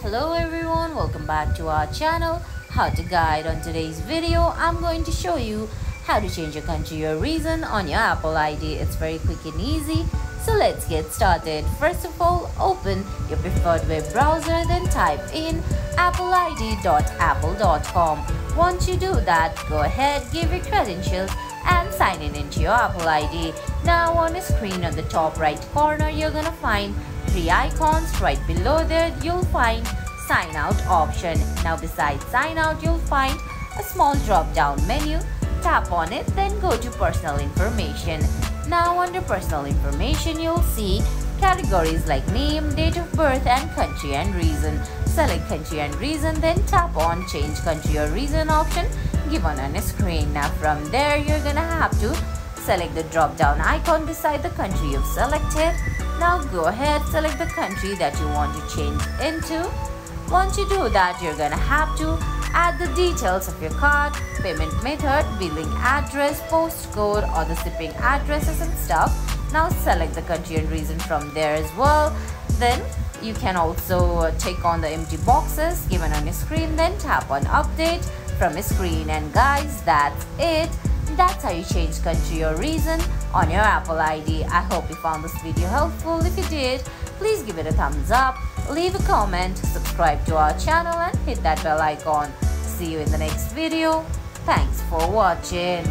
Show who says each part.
Speaker 1: Hello everyone, welcome back to our channel How to Guide. On today's video I'm going to show you how to change your country or region on your Apple ID. It's very quick and easy, so let's get started. First of all, open your preferred web browser, then type in appleid.apple.com. Once you do that, go ahead, give your credentials and sign in into your Apple ID. Now on the screen on the top right corner, you're gonna find three icons. Right below there you'll find sign out option. Now besides sign out, you'll find a small drop down menu. Tap on it, then go to personal information. Now under personal information, you'll see categories like name, date of birth and country and region. Select country and region, then tap on change country or region option given on the screen. Now from there you're gonna have to select the drop down icon beside the country you've selected. Now go ahead, select the country that you want to change into. Once you do that, you're gonna have to add the details of your card, payment method, billing address, postcode or the shipping addresses and stuff. Now select the country and region from there as well. Then you can also tick on the empty boxes given on your screen, then tap on update from your screen. And guys, that's it. That's how you change country or region on your Apple ID. I hope you found this video helpful. If you did, please give it a thumbs up, leave a comment, subscribe to our channel and hit that bell icon. See you in the next video. Thanks for watching.